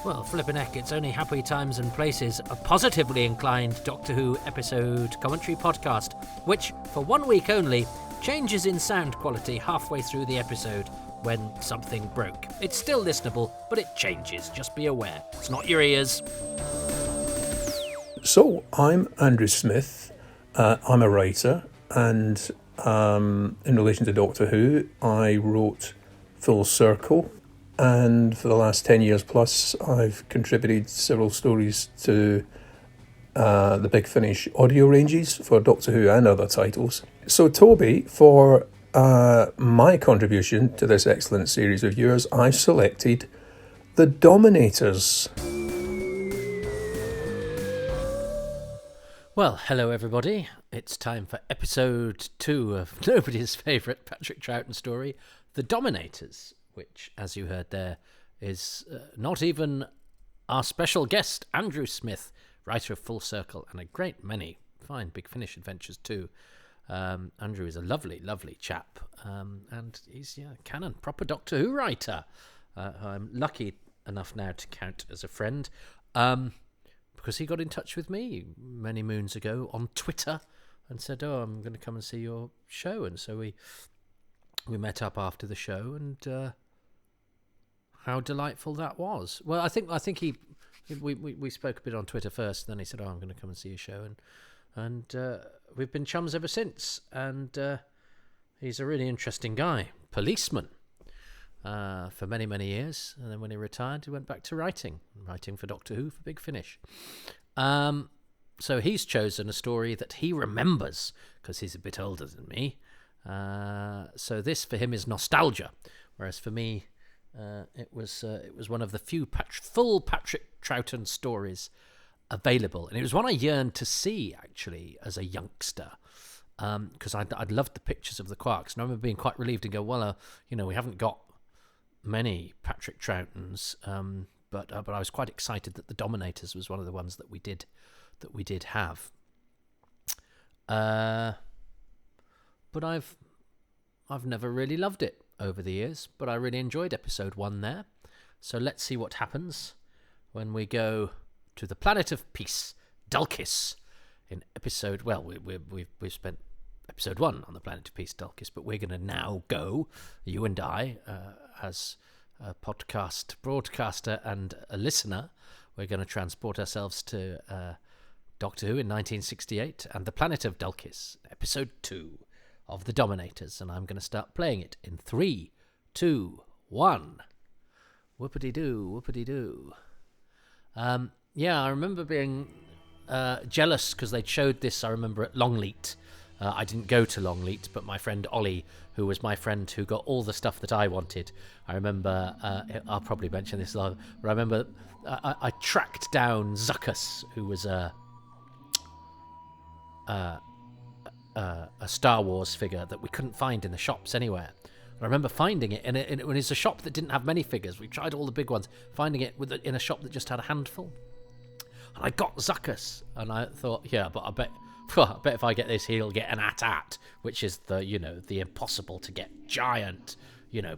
Well, flippin' heck, it's only happy times and places, a positively inclined Doctor Who episode commentary podcast, which, for 1 week only, changes in sound quality halfway through the episode when something broke. It's still listenable, but it changes, just be aware. It's not your ears. So, I'm Andrew Smith. I'm a writer, and in relation to Doctor Who, I wrote Full Circle. And for the last 10 years plus, I've contributed several stories to the Big Finish audio ranges for Doctor Who and other titles. So Toby, for my contribution to this excellent series of yours, I selected The Dominators. Well, hello everybody. It's time for episode 2 of nobody's favourite Patrick Troughton story, The Dominators, which, as you heard there, is not even our special guest, Andrew Smith, writer of Full Circle and a great many fine Big Finish adventures too. Andrew is a lovely, lovely chap, and he's canon, proper Doctor Who writer. I'm lucky enough now to count as a friend, because he got in touch with me many moons ago on Twitter and said, "Oh, I'm going to come and see your show," and so we met up after the show, and how delightful that was. Well, I think we spoke a bit on Twitter first, and then he said, "Oh, I'm going to come and see your show," and we've been chums ever since. And he's a really interesting guy, policeman for many, many years, and then when he retired, he went back to writing for Doctor Who for Big Finish. So he's chosen a story that he remembers because he's a bit older than me. So this for him is nostalgia, whereas for me, it was one of the few full Patrick Troughton stories available, and it was one I yearned to see actually as a youngster, because I'd loved the pictures of the Quarks, and I remember being quite relieved and go, well, we haven't got many Patrick Troughtons, but I was quite excited that the Dominators was one of the ones that we did have. But I've never really loved it over the years, but I really enjoyed episode 1 there. So let's see what happens when we go to the planet of peace, Dulcis, in episode. Well, we've spent episode 1 on the planet of peace, Dulcis, but we're going to now go, you and I, as a podcast broadcaster and a listener, we're going to transport ourselves to Doctor Who in 1968 and the planet of Dulcis, episode 2 of The Dominators, and I'm going to start playing it in 3, 2, 1. Whoopity-doo, whoopity-doo. I remember being jealous because they showed this, I remember, at Longleat. I didn't go to Longleat, but my friend Ollie, who was my friend who got all the stuff that I wanted, I remember, I'll probably mention this a lot, but I remember I tracked down Zuckuss, who was a Star Wars figure that we couldn't find in the shops anywhere. I remember finding it, and it was a shop that didn't have many figures. We tried all the big ones, finding it in a shop that just had a handful. And I got Zuckuss, and I thought, but I bet if I get this, he'll get an AT-AT, which is the impossible to get giant,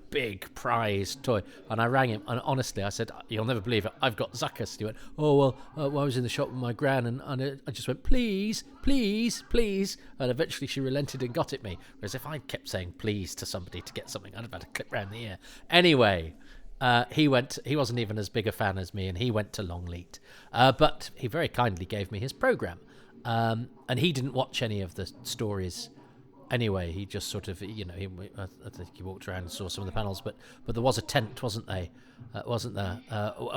big prize toy. And I rang him, and honestly, I said, "You'll never believe it, I've got Zuckuss." And he went, "Oh, well, I was in the shop with my gran, and I just went, please, please, please." And eventually she relented and got it me. Whereas if I kept saying please to somebody to get something, I'd have had a clip round the ear. Anyway, he wasn't even as big a fan as me, and he went to Longleat. But he very kindly gave me his programme. And he didn't watch any of the stories anyway. He just sort of, I think he walked around and saw some of the panels, but there was a tent, wasn't there?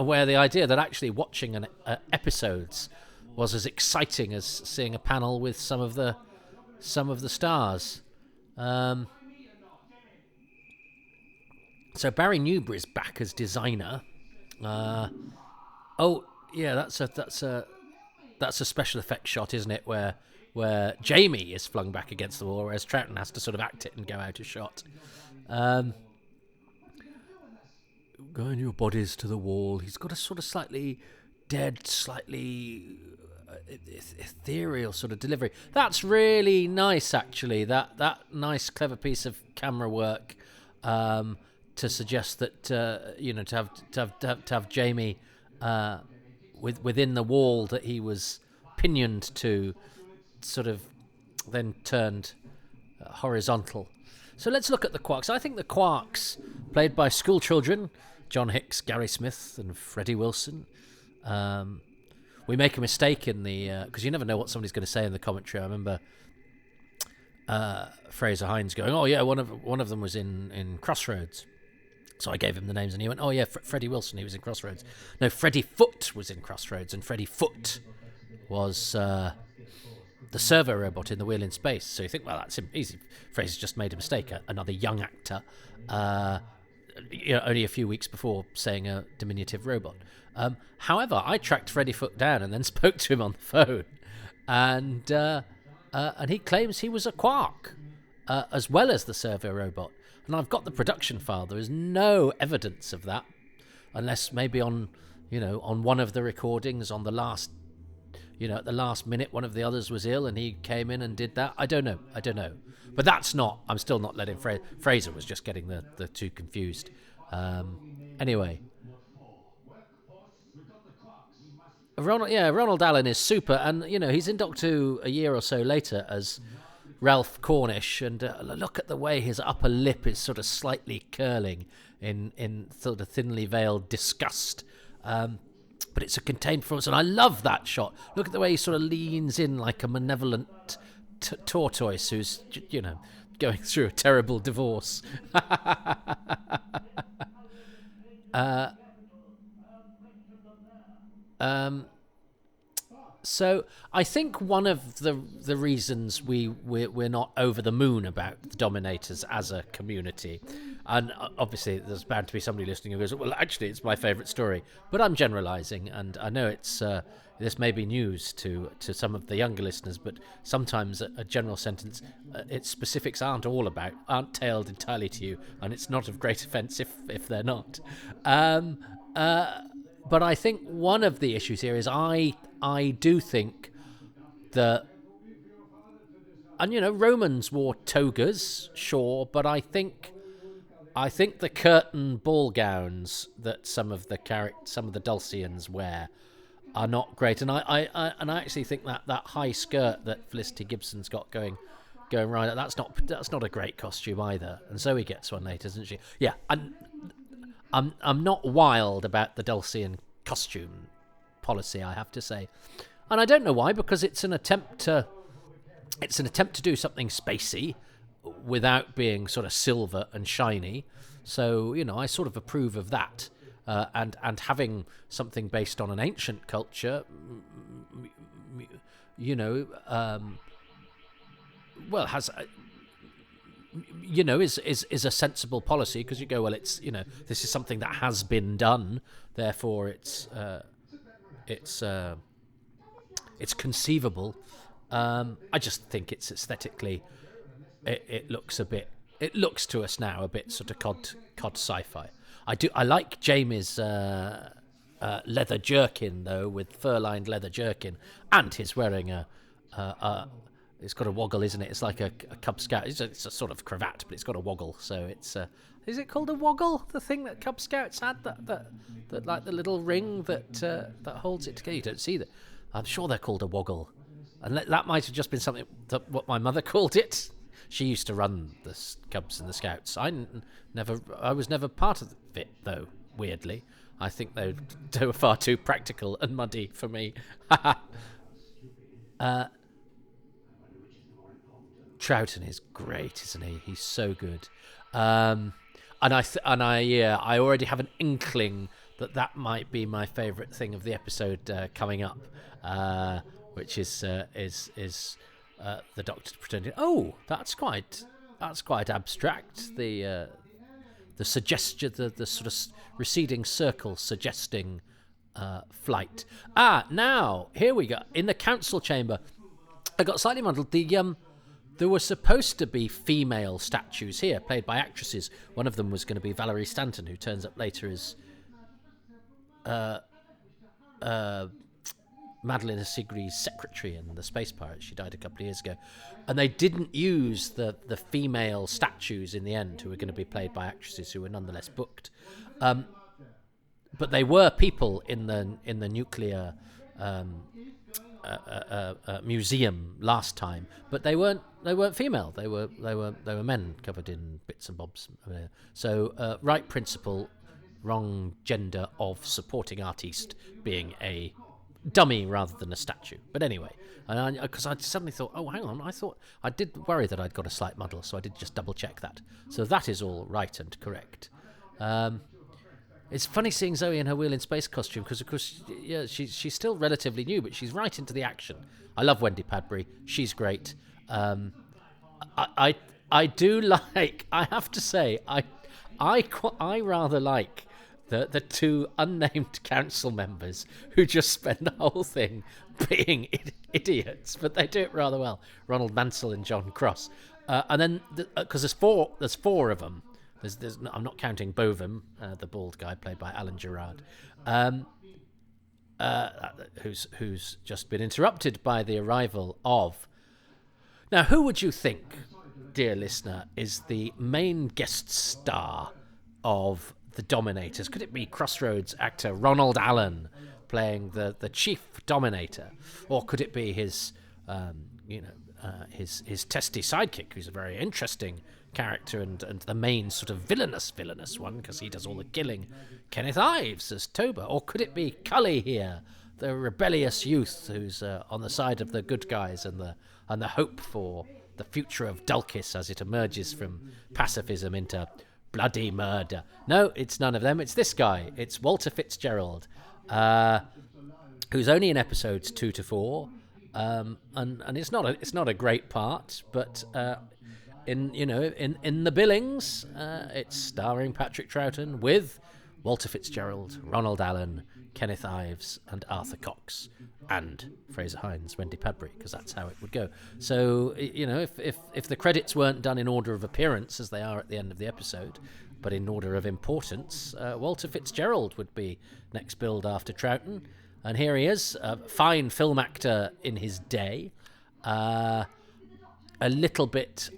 Where the idea that actually watching episodes was as exciting as seeing a panel with some of the stars. So Barry Newbury's back as designer. That's a special effects shot, isn't it? Where Jamie is flung back against the wall, whereas Troughton has to sort of act it and go out of shot. Going your bodies to the wall. He's got a sort of slightly dead, slightly ethereal sort of delivery. That's really nice, actually. That nice, clever piece of camera work to suggest that to have Jamie within the wall that he was pinioned to, sort of then turned horizontal. So let's look at the Quarks. I think the Quarks, played by school children, John Hicks, Gary Smith, and Freddie Wilson. We make a mistake in the because you never know what somebody's going to say in the commentary. I remember Fraser Hines going, "Oh yeah, one of them was in Crossroads." So I gave him the names, and he went, "Oh yeah, Freddie Wilson, he was in Crossroads." No, Freddie Foot was in Crossroads, and Freddie Foot was the servo robot in The Wheel in Space. So you think, well, that's easy. Fraser's just made a mistake. Another young actor, only a few weeks before saying a diminutive robot. However, I tracked Freddie Foot down and then spoke to him on the phone, and he claims he was a quark as well as the servo robot. And I've got the production file. There is no evidence of that, unless maybe on one of the recordings on the last. At the last minute, one of the others was ill and he came in and did that. I don't know. But that's not... I'm still not letting... Fraser was just getting the two confused. Anyway. Ronald Allen is super. And, he's in Doctor Who a year or so later as Ralph Cornish. And look at the way his upper lip is sort of slightly curling in sort of thinly veiled disgust. But it's a contained performance, and I love that shot. Look at the way he sort of leans in like a malevolent tortoise who's, going through a terrible divorce. So I think one of the reasons we're not over the moon about the Dominators as a community, and obviously there's bound to be somebody listening who goes, well, actually it's my favourite story, but I'm generalising, and I know it's this may be news to some of the younger listeners, but sometimes a general sentence, its specifics aren't tailed entirely to you, and it's not of great offence if they're not. But I think one of the issues here is I do think that, and Romans wore togas, sure, but I think the curtain ball gowns that some of the Dulcians wear are not great, and I actually think that high skirt that Felicity Gibson's got going right, that's not a great costume either, and Zoe gets one later, doesn't she? Yeah, and I'm not wild about the Dulcian costume policy, I have to say, and I don't know why, because it's an attempt to do something spacey without being sort of silver and shiny. So I sort of approve of that, and having something based on an ancient culture, has. Is a sensible policy, because you go, well, it's this is something that has been done, therefore it's conceivable. I just think it's aesthetically, it looks to us now a bit sort of cod sci-fi. I like Jamie's leather jerkin though, with fur-lined leather jerkin, and he's wearing it's got a woggle, isn't it? It's like a Cub Scout. It's a sort of cravat, but it's got a woggle. So it's is it called a woggle? The thing that Cub Scouts had, that like the little ring that holds it together. You don't see that. I'm sure they're called a woggle, and that might have just been something that what my mother called it. She used to run the Cubs and the Scouts. I was never part of it though. Weirdly, I think they were far too practical and muddy for me. Troughton is great, isn't he? He's so good, and I already have an inkling that might be my favourite thing of the episode coming up, which is the Doctor pretending. Oh, that's quite abstract. The suggestion, the sort of receding circle suggesting flight. Now here we go in the council chamber. I got slightly muddled. There were supposed to be female statues here, played by actresses. One of them was going to be Valerie Stanton, who turns up later as Madeline Sigri's secretary in The Space Pirates. She died a couple of years ago. And they didn't use the female statues in the end, who were going to be played by actresses who were nonetheless booked. But but they were people in the nuclear museum last time, but they weren't female. They were men covered in bits and bobs. So right principle, wrong gender of supporting artiste being a dummy rather than a statue. But anyway, because I suddenly thought, oh, hang on, I did worry that I'd got a slight muddle, so I did just double check that. So that is all right and correct. It's funny seeing Zoe in her Wheel in Space costume because, of course, yeah, she's still relatively new, but she's right into the action. I love Wendy Padbury; she's great. I do like. I have to say, I rather like the two unnamed council members who just spend the whole thing being idiots, but they do it rather well. Ronald Mansell and John Cross, and then because there's four of them. I'm not counting Bovim, the bald guy played by Alan Gerard, who's just been interrupted by the arrival of. Now, who would you think, dear listener, is the main guest star of The Dominators? Could it be Crossroads actor Ronald Allen playing the chief Dominator, or could it be his his testy sidekick, who's a very interesting character and the main sort of villainous one because he does all the killing, Kenneth Ives as Toba? Or could it be Cully here, the rebellious youth who's on the side of the good guys and the hope for the future of Dulcis as it emerges from pacifism into bloody murder? No, it's none of them. It's this guy. It's Walter Fitzgerald, who's only in episodes 2 to 4, and it's not a great part, but in the billings, it's starring Patrick Troughton with Walter Fitzgerald, Ronald Allen, Kenneth Ives, and Arthur Cox, and Fraser Hines, Wendy Padbury, because that's how it would go. So if the credits weren't done in order of appearance as they are at the end of the episode, but in order of importance, Walter Fitzgerald would be next billed after Troughton, and here he is, a fine film actor in his day, a little bit,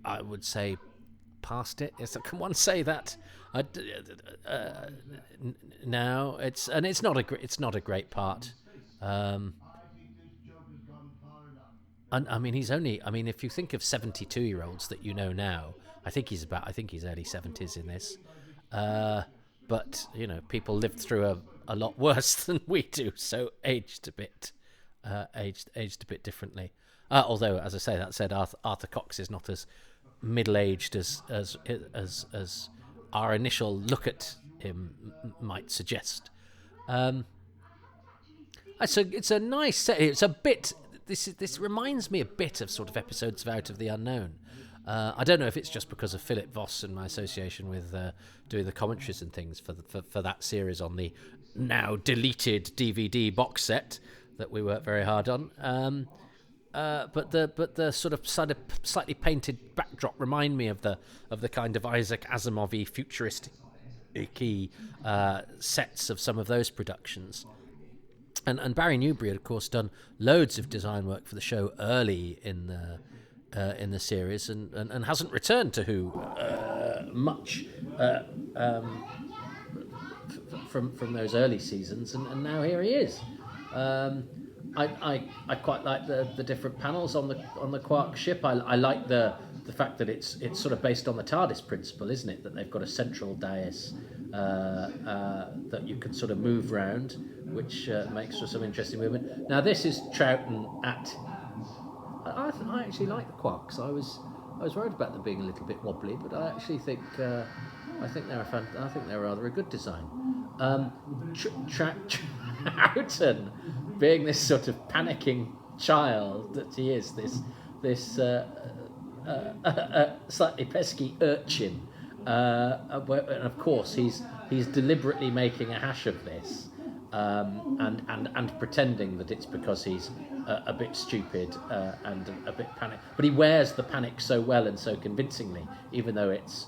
I would say, past it. Can one say that? No, it's not a great part. And I mean, if you think of 72-year-olds that you know now, I think he's early 70s in this. But people lived through a lot worse than we do, so aged a bit differently. Although, as I say, that said, Arthur Cox is not as middle-aged as our initial look at him might suggest. It's a nice set. It's a bit. This reminds me a bit of sort of episodes of Out of the Unknown. I don't know if it's just because of Philip Voss and my association with doing the commentaries and things for that series on the now deleted DVD box set that we worked very hard on. But the sort of slightly painted backdrop remind me of the kind of Isaac Asimov-y futuristic sets of some of those productions. And Barry Newbury had, of course, done loads of design work for the show early in the series, and hasn't returned to Who much from those early seasons, and now here he is. I quite like the different panels on the Quark ship. I like the fact that it's sort of based on the TARDIS principle, isn't it? That they've got a central dais that you can sort of move round, which makes for some interesting movement. Now this is Troughton at. I actually like the Quarks. I was worried about them being a little bit wobbly, but I actually think they're rather a good design. Troughton, being this sort of panicking child that he is, this slightly pesky urchin, and of course he's deliberately making a hash of this, and pretending that it's because he's a bit stupid and a bit panicked. But he wears the panic so well and so convincingly, even though it's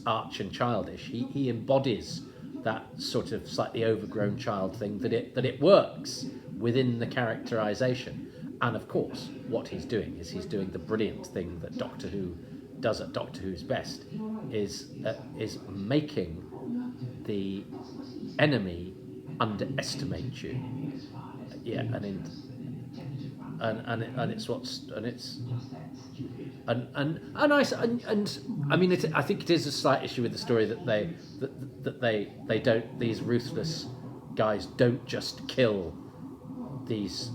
arch and childish. He embodies that sort of slightly overgrown child thing, that it works within the characterization. And of course, what he's doing is he's doing the brilliant thing that Doctor Who does at Doctor Who's best, is making the enemy underestimates you. Yeah, and it's what's and it's and I mean I think it is a slight issue with the story that they don't, these ruthless guys don't just kill these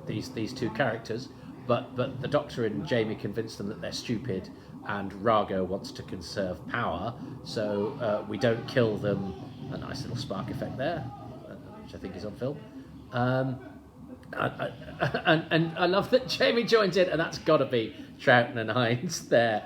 these two characters, but the Doctor and Jamie convince them that they're stupid, and Rago wants to conserve power, so we don't kill them. A nice little spark effect there, which I think is on film. And I love that Jamie joins in, and that's got to be Troughton and Hines there.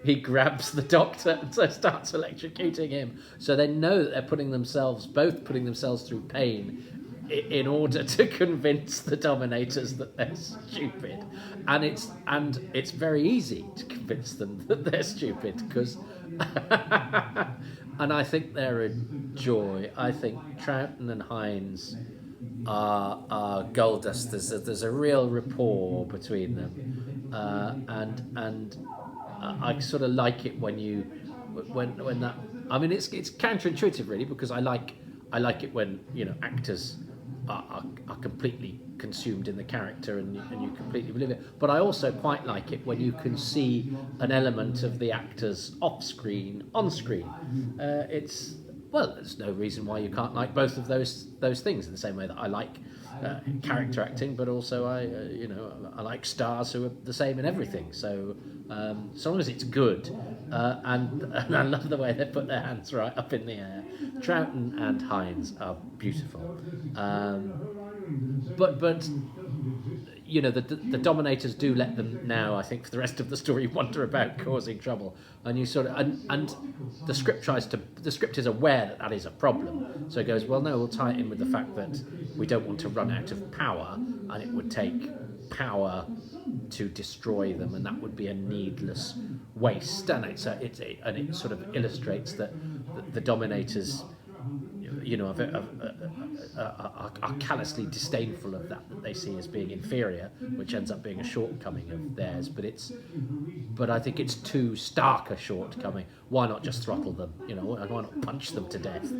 He grabs the Doctor and so starts electrocuting him. So they know that they're both putting themselves through pain in order to convince the Dominators that they're stupid. And it's very easy to convince them that they're stupid, because and I think they're a joy. I think Troughton and Hines are gold dust. There's a real rapport between them, and I sort of like it when that. I mean, it's counterintuitive really, because I like it when actors are completely consumed in the character and you completely believe it. But I also quite like it when you can see an element of the actors off screen, on screen. There's no reason why you can't like both of those things, in the same way that I like character acting, but also I like stars who are the same in everything. So as long as it's good, and I love the way they put their hands right up in the air. Troughton and Hines are beautiful, but the Dominators do let them now, I think, for the rest of the story, wonder about causing trouble, and you sort of and the script is aware that is a problem, so it goes, well, no, we'll tie it in with the fact that we don't want to run out of power, and it would take power to destroy them, and that would be a needless waste, and it sort of illustrates that the Dominators are callously disdainful of that they see as being inferior, which ends up being a shortcoming of theirs. But I think it's too stark a shortcoming. Why not just throttle them? And why not punch them to death?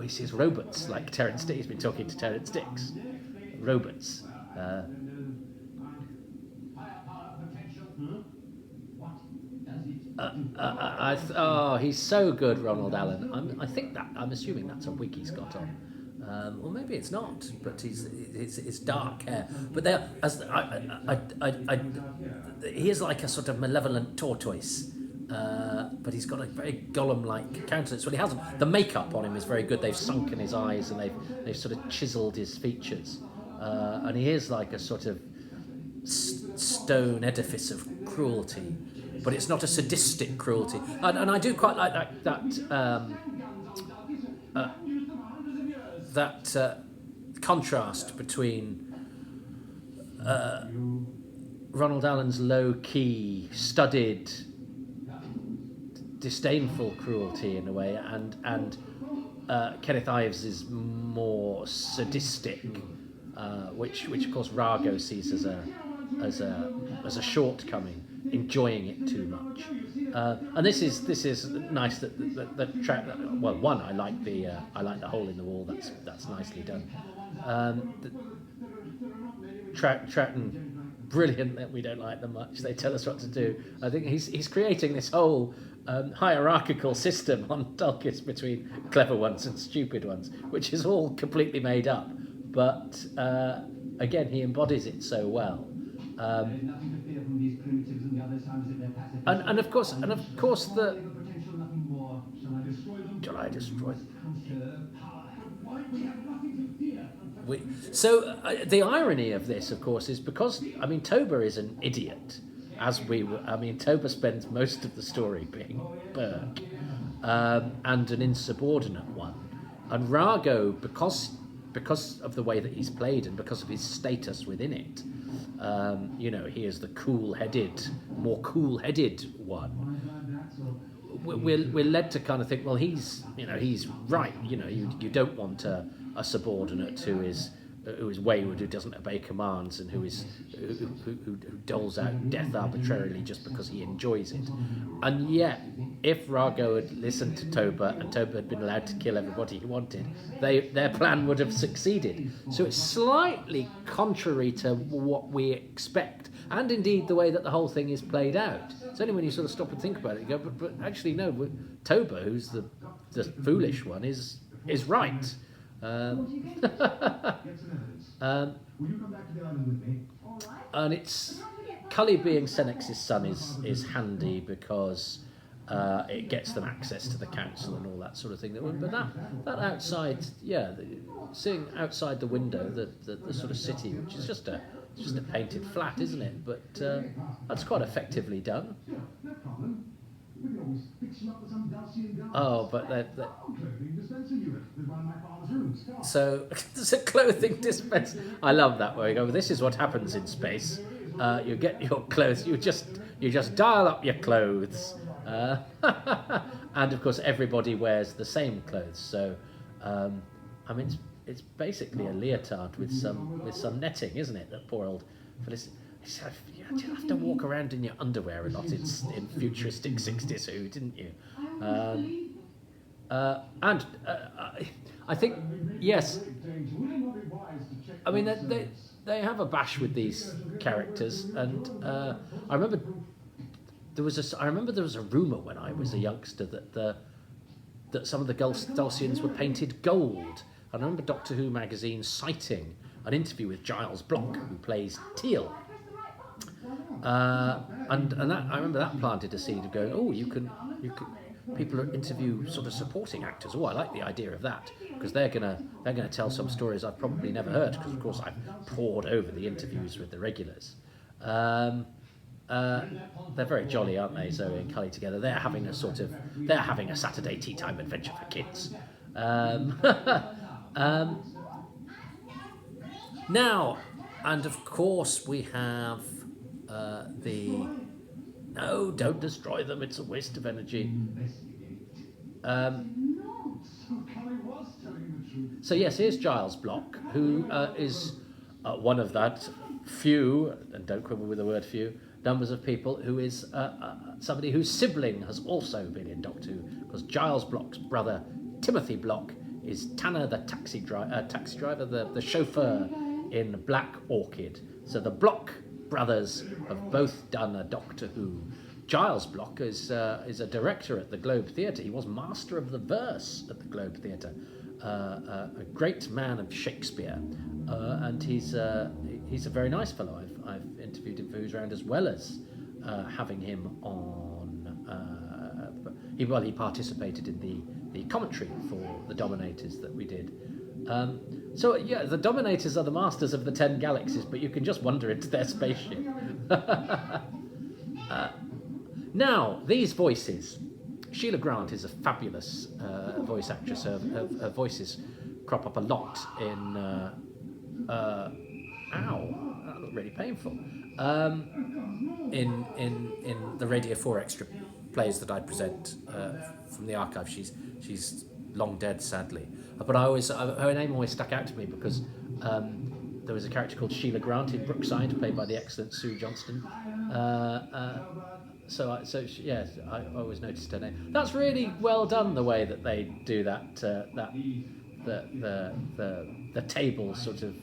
He says robots, like Terrence Dicks. He's been talking to Terrence Dicks. Robots. He's so good, Ronald Allen. I'm assuming that's a wig he's got on, or maybe it's not. But it's dark hair. But he is like a sort of malevolent tortoise. But he's got a very Gollum-like countenance. Well, he hasn't. The makeup on him is very good. They've sunken his eyes and they've sort of chiselled his features, and he is like a sort of stone edifice of cruelty. But it's not a sadistic cruelty, and I do quite like that contrast between Ronald Allen's low-key, studied, disdainful cruelty in a way, and Kenneth Ives' more sadistic, which of course Rago sees as a shortcoming, enjoying it too much. And this is nice that track. Well, one, I like the hole in the wall. That's nicely done. Troughton, brilliant that we don't like them much. They tell us what to do. I think he's creating this whole hierarchical system on Dulcus between clever ones and stupid ones, which is all completely made up. But again, he embodies it so well. And of course the. Shall I destroy them? So the irony of this, of course, is because Toba is an idiot, Toba spends most of the story being Burke, and an insubordinate one, and Rago, because of the way that he's played and because of his status within it, he is the more cool-headed one. We're led to kind of think, well, he's right. You don't want a subordinate who is wayward, who doesn't obey commands, and who doles out death arbitrarily just because he enjoys it. And yet, if Rago had listened to Toba and Toba had been allowed to kill everybody he wanted, their plan would have succeeded. So it's slightly contrary to what we expect, and indeed the way that the whole thing is played out. It's only when you sort of stop and think about it, you go, but actually no, Toba, who's the foolish one, is right. And it's Cully being Senex's son is handy because it gets them access to the council and all that sort of thing. But that outside, seeing outside the window the sort of city, which is just a painted flat, isn't it? But that's quite effectively done. Oh, but so there's a clothing dispense. I love that where you go, this is what happens in space. You get your clothes, you just dial up your clothes, and of course everybody wears the same clothes. So I mean it's basically a leotard with some netting, isn't it? That poor old Felicity. You have to walk around in your underwear a lot in futuristic 60s, didn't you? And I think, yes, I mean, they have a bash with these characters, and I remember there was a rumour when I was a youngster that some of the Dulcians were painted gold. I remember Doctor Who magazine citing an interview with Giles Block, who plays Teal. And that, I remember that planted a seed of going, oh, you can people interview sort of supporting actors. Oh, I like the idea of that, because they're gonna tell some stories I've probably never heard, because of course I've pored over the interviews with the regulars. They're very jolly, aren't they, Zoe and Cully together? They're having a Saturday tea time adventure for kids. Now, and of course we have no, don't destroy them, it's a waste of energy. So yes, here's Giles Block, who is one of that few, and don't quibble with the word few, numbers of people who is somebody whose sibling has also been in Doctor Who, because Giles Block's brother, Timothy Block, is Tanner the taxi driver, the chauffeur in Black Orchid. So the Block brothers have both done a Doctor Who. Giles Block is a director at the Globe Theatre. He was Master of the Verse at the Globe Theatre, a great man of Shakespeare, and he's a very nice fellow. I've interviewed him for Who's Round, as well as having him on. He participated in the commentary for the Dominators that we did. So yeah, the Dominators are the masters of the 10 galaxies, but you can just wander into their spaceship. Now, these voices. Sheila Grant is a fabulous voice actress. Her voices crop up a lot in... ow, that looked really painful. In the Radio 4 extra plays that I present from the archive. She's long dead, sadly. But her name always stuck out to me because there was a character called Sheila Grant in Brookside, played by the excellent Sue Johnston. So I always noticed her name. That's really well done, the way that they do that. The table sort of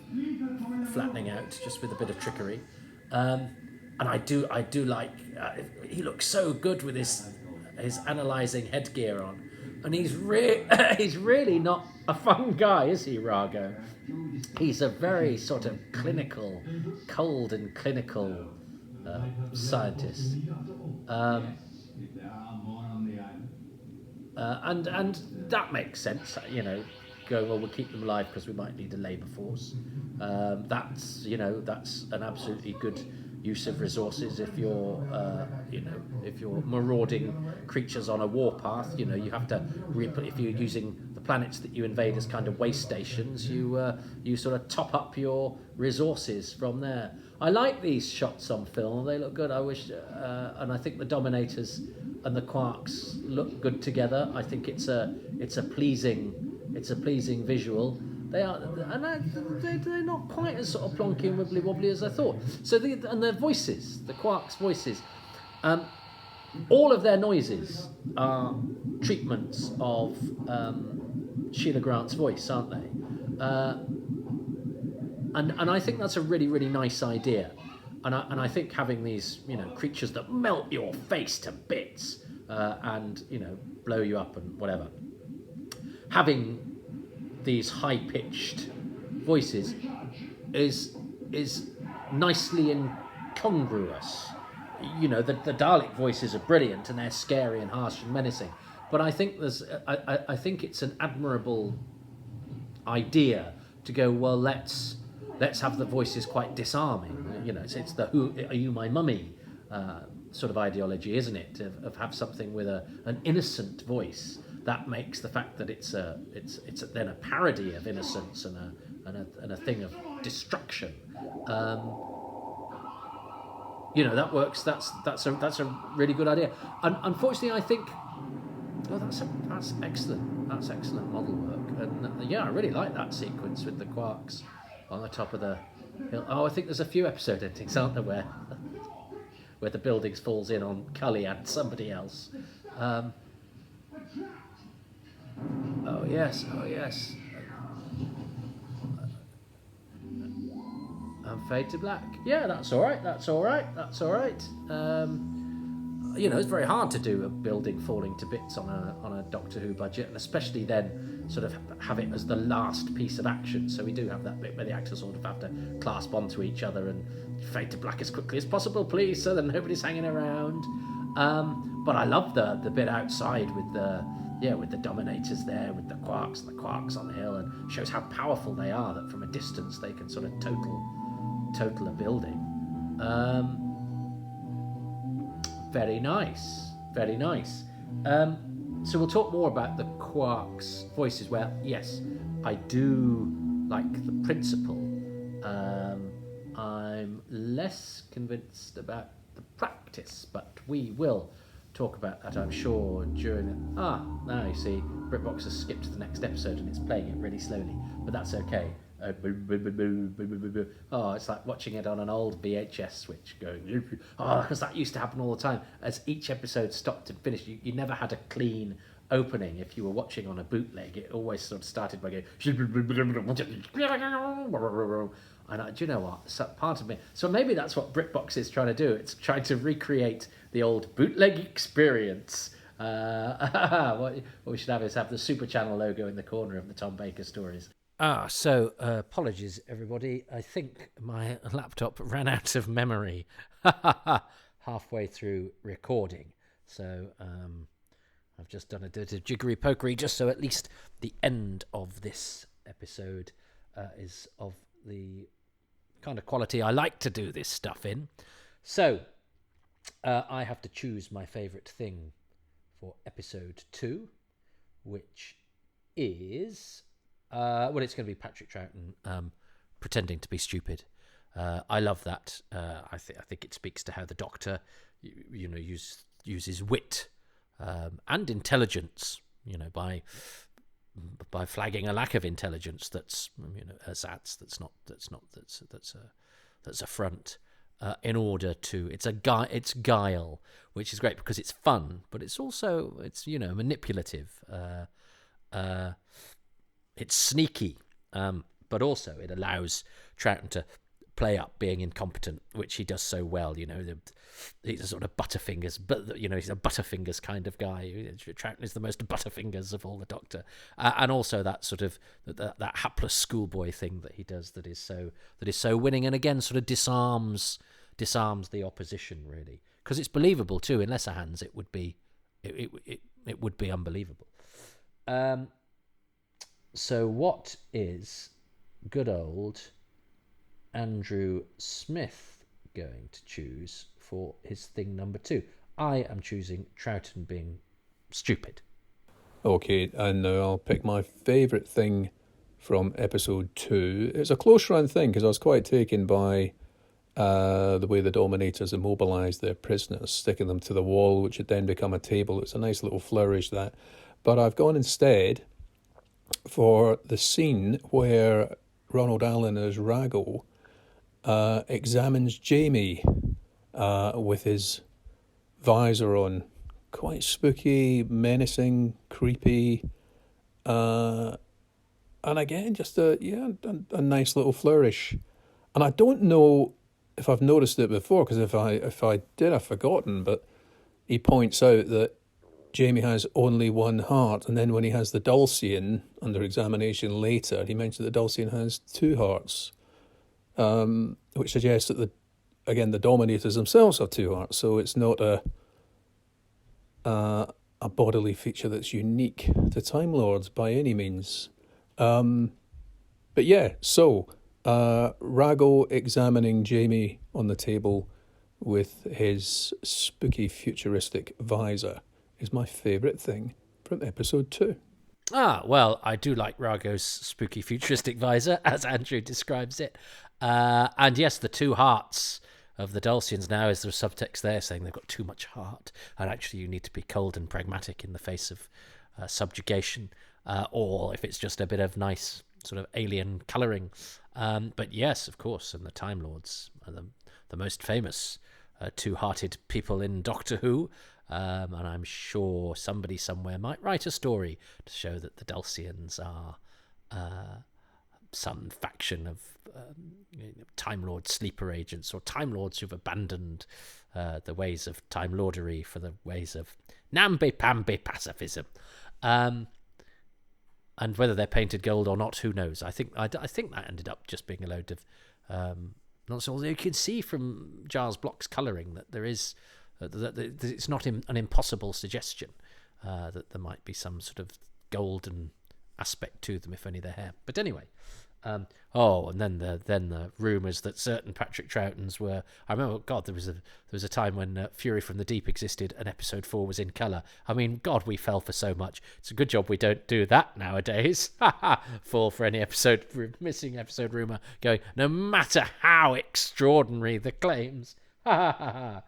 flattening out just with a bit of trickery. And I do like. He looks so good with his analysing headgear on. And he's really not a fun guy, is he, Rago? He's a very sort of clinical, cold and clinical scientist. And that makes sense, going, well, we'll keep them alive because we might need a labour force. That's an absolutely good use of resources if you're marauding creatures on a warpath. You have to if you're using the planets that you invade as kind of waste stations, you sort of top up your resources from there. I like these shots on film; they look good. I wish, and I think the Dominators and the Quarks look good together. I think it's a pleasing visual. They are, and they're not quite as sort of plonky and wibbly wobbly as I thought. So and their voices, the Quarks' voices, all of their noises are treatments of Sheila Grant's voice, aren't they? And I think that's a really, really nice idea. And I think having these, creatures that melt your face to bits and, blow you up and whatever, having these high-pitched voices is nicely incongruous. The Dalek voices are brilliant and they're scary and harsh and menacing. But I think I think it's an admirable idea to go, well, let's have the voices quite disarming. It's the "Who are you, my mummy?" Sort of ideology, isn't it? Of have something with an innocent voice that makes the fact that it's then a parody of innocence and a thing of destruction. That works. That's a really good idea. And unfortunately, I think, that's excellent. That's excellent model work. And I really like that sequence with the Quarks on the top of the hill. Oh, I think there's a few episode endings, aren't there, where the buildings falls in on Cully and somebody else. Oh yes. Fade to black. Yeah, that's all right. It's very hard to do a building falling to bits on a Doctor Who budget, and especially then sort of have it as the last piece of action. So we do have that bit where the actors sort of have to clasp onto each other and fade to black as quickly as possible, please, so that nobody's hanging around. But I love the bit outside with the Dominators there, with the Quarks and the Quarks on the hill, and shows how powerful they are, that from a distance they can sort of total a building. Very nice. So we'll talk more about the Quarks' voices. Well, yes, I do like the principle. I'm less convinced about the practice, but we will talk about that, I'm sure, during... now you see, BritBox has skipped to the next episode and it's playing it really slowly, but that's okay. It's like watching it on an old VHS switch going... because that used to happen all the time. As each episode stopped and finished, you never had a clean opening. If you were watching on a bootleg, it always sort of started by going... And do you know what? So part of me... So maybe that's what BritBox is trying to do. It's trying to recreate the old bootleg experience. What we should have is have the Super Channel logo in the corner of the Tom Baker stories. So apologies, everybody. I think my laptop ran out of memory halfway through recording. So I've just done a bit of jiggery pokery just so at least the end of this episode is of the kind of quality I like to do this stuff in. So I have to choose my favourite thing for episode 2, which is... it's going to be Patrick Troughton pretending to be stupid. I love that. I think it speaks to how the Doctor, uses wit and intelligence, by flagging a lack of intelligence that's ersatz, that's a front, in order to... It's guile, which is great because it's fun, but it's also manipulative. It's sneaky, but also it allows Troughton to play up being incompetent, which he does so well. He's a sort of Butterfingers, but he's a Butterfingers kind of guy. Troughton is the most Butterfingers of all the Doctor, and also that sort of that hapless schoolboy thing that he does that is so winning, and again sort of disarms the opposition really, because it's believable too. In lesser hands, it would be unbelievable. So what is good old Andrew Smith going to choose for his thing number 2? I am choosing Troughton being stupid. Okay, and now I'll pick my favourite thing from episode 2. It's a close run thing because I was quite taken by the way the Dominators immobilise their prisoners, sticking them to the wall, which had then become a table. It's a nice little flourish, that. But I've gone instead for the scene where Ronald Allen as Rago examines Jamie with his visor on. Quite spooky, menacing, creepy, and again, just a nice little flourish. And I don't know if I've noticed it before, because if I did, I've forgotten. But he points out that Jamie has only one heart, and then when he has the Dulcian under examination later, he mentions that the Dulcian has two hearts, which suggests that the Dominators themselves have two hearts. So it's not a bodily feature that's unique to Time Lords by any means. But yeah, so Rago examining Jamie on the table with his spooky futuristic visor is my favourite thing from episode 2. Ah, well, I do like Rago's spooky futuristic visor, as Andrew describes it. And yes, the two hearts of the Dulcians now, is there a subtext there saying they've got too much heart, and actually you need to be cold and pragmatic in the face of subjugation, or if it's just a bit of nice sort of alien colouring. But yes, of course, and the Time Lords are the most famous two-hearted people in Doctor Who, and I'm sure somebody somewhere might write a story to show that the Dulcians are some faction of Time Lord sleeper agents, or Time Lords who've abandoned the ways of Time Lordery for the ways of namby-pamby pacifism. And whether they're painted gold or not, who knows? I think that ended up just being a load of nonsense. Although you can see from Giles Block's colouring that there is that it's not an impossible suggestion that there might be some sort of golden aspect to them, if only their hair. But anyway. And then the rumours that certain Patrick Troughtons were. I remember, God, there was a time when Fury from the Deep existed and episode 4 was in colour. I mean, God, we fell for so much. It's a good job we don't do that nowadays. Fall for any missing episode rumour going, no matter how extraordinary the claims. So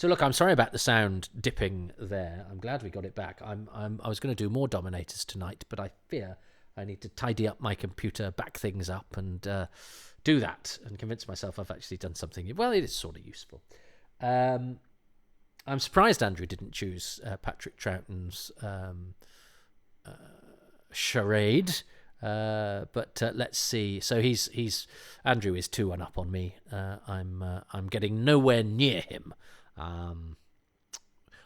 look, I'm sorry about the sound dipping there. I'm glad we got it back. I was going to do more Dominators tonight, but I fear I need to tidy up my computer, back things up, and do that, and convince myself I've actually done something. Well, it is sort of useful. I'm surprised Andrew didn't choose Patrick Troughton's charade, but let's see. So Andrew is 2-1 up on me. I'm getting nowhere near him.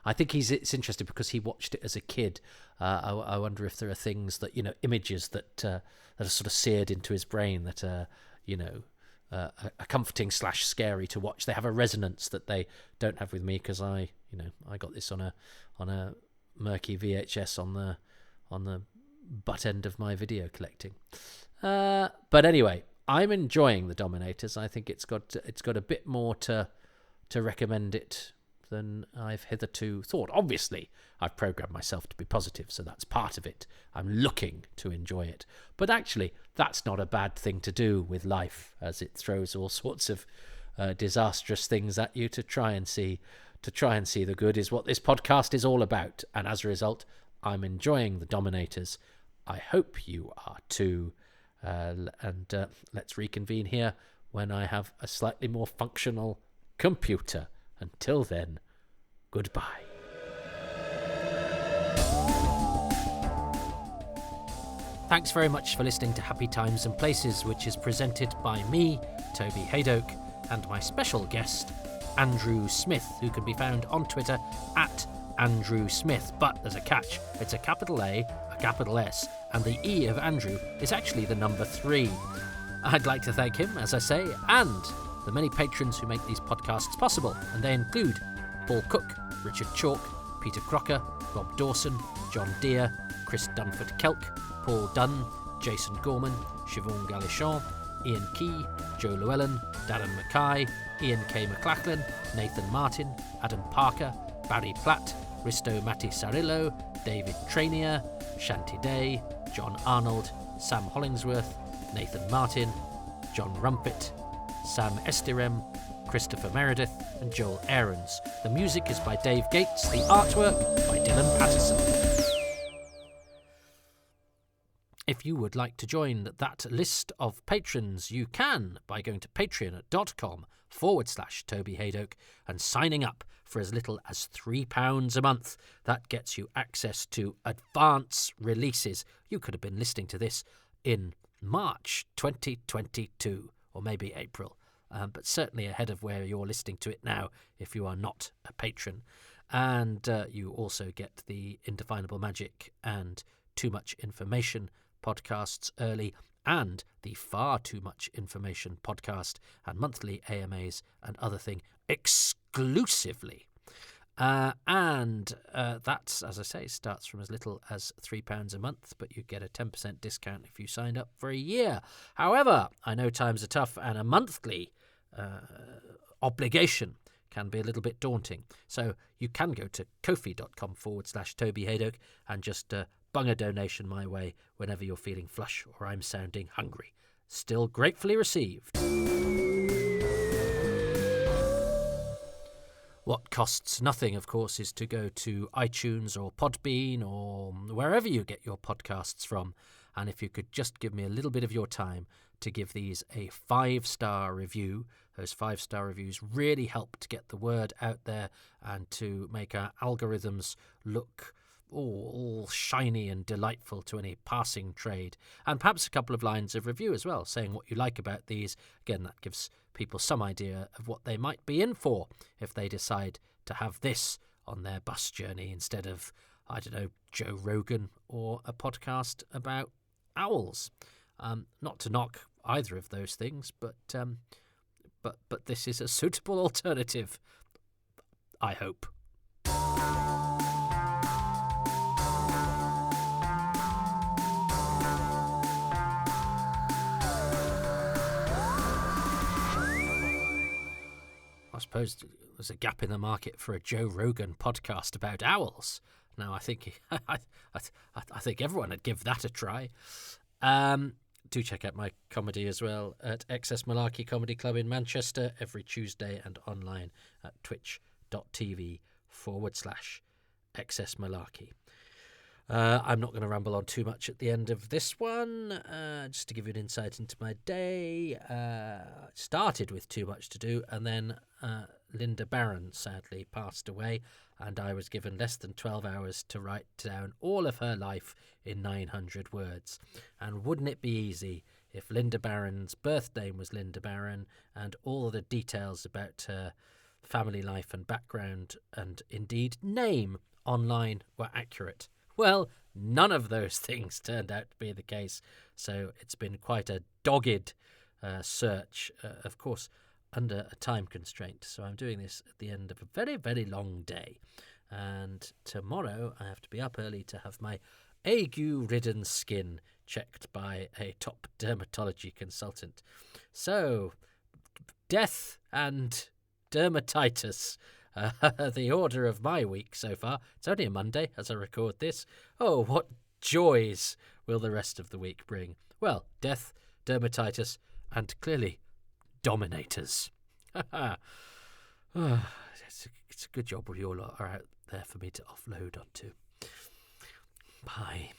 I think it's interesting because he watched it as a kid. I wonder if there are things that, images that are sort of seared into his brain that are, are comforting / scary to watch. They have a resonance that they don't have with me because I got this on a murky VHS on the butt end of my video collecting. But anyway, I'm enjoying the Dominators. I think it's got a bit more to recommend it than I've hitherto thought. Obviously, I've programmed myself to be positive, so that's part of it. I'm looking to enjoy it. But actually, that's not a bad thing to do with life, as it throws all sorts of disastrous things at you to try and see the good is what this podcast is all about. And as a result, I'm enjoying the Dominators. I hope you are too. And let's reconvene here when I have a slightly more functional computer. Until then, goodbye. Thanks very much for listening to Happy Times and Places, which is presented by me, Toby Hadoke, and my special guest, Andrew Smith, who can be found on Twitter at Andrew Smith. But there's a catch. It's a capital A, a capital S, and the E of Andrew is actually the number 3. I'd like to thank him, as I say, and the many patrons who make these podcasts possible, and they include Paul Cook, Richard Chalk, Peter Crocker, Rob Dawson, John Deere, Chris Dunford-Kelk, Paul Dunn, Jason Gorman, Siobhan Galichon, Ian Key, Joe Llewellyn, Darren Mackay, Ian K. McLachlan, Nathan Martin, Adam Parker, Barry Platt, Risto Matti Sarillo, David Trainier, Shanti Day, John Arnold, Sam Hollingsworth, Nathan Martin, John Rumpet, Sam Estirem, Christopher Meredith, and Joel Aarons. The music is by Dave Gates, the artwork by Dylan Patterson. If you would like to join that list of patrons, you can by going to patreon.com/Toby Hadoke and signing up for as little as £3 a month. That gets you access to advance releases. You could have been listening to this in March 2022, or maybe April, but certainly ahead of where you're listening to it now if you are not a patron. And you also get the Indefinable Magic and Too Much Information podcasts early, and the Far Too Much Information podcast and monthly AMAs and other thing exclusively. And that, as I say, starts from as little as £3 a month, but you get a 10% discount if you signed up for a year. However, I know times are tough, and a monthly obligation can be a little bit daunting. So you can go to ko-fi.com/Toby Hadoke and just bung a donation my way whenever you're feeling flush or I'm sounding hungry. Still gratefully received. What costs nothing, of course, is to go to iTunes or Podbean or wherever you get your podcasts from. And if you could just give me a little bit of your time to give these a 5-star review. Those 5-star reviews really help to get the word out there and to make our algorithms look all shiny and delightful to any passing trade. And perhaps a couple of lines of review as well, saying what you like about these. Again, that gives people some idea of what they might be in for if they decide to have this on their bus journey instead of, I don't know, Joe Rogan or a podcast about owls. Not to knock either of those things, but this is a suitable alternative, I hope. I suppose there's a gap in the market for a Joe Rogan podcast about owls. Now, I think I think everyone would give that a try. Do check out my comedy as well at Excess Malarkey Comedy Club in Manchester every Tuesday and online at twitch.tv/Excess Malarkey. I'm not going to ramble on too much at the end of this one, just to give you an insight into my day. Started with too much to do, and then Linda Barron sadly passed away, and I was given less than 12 hours to write down all of her life in 900 words. And wouldn't it be easy if Linda Barron's birth name was Linda Barron and all the details about her family life and background and indeed name online were accurate? Well, none of those things turned out to be the case, so it's been quite a dogged search, of course, under a time constraint. So I'm doing this at the end of a very, very long day. And tomorrow I have to be up early to have my ague-ridden skin checked by a top dermatology consultant. So, death and dermatitis, the order of my week so far. It's only a Monday as I record this. Oh, what joys will the rest of the week bring? Well, death, dermatitis, and clearly Dominators. It's a good job you all are out there for me to offload onto. Bye.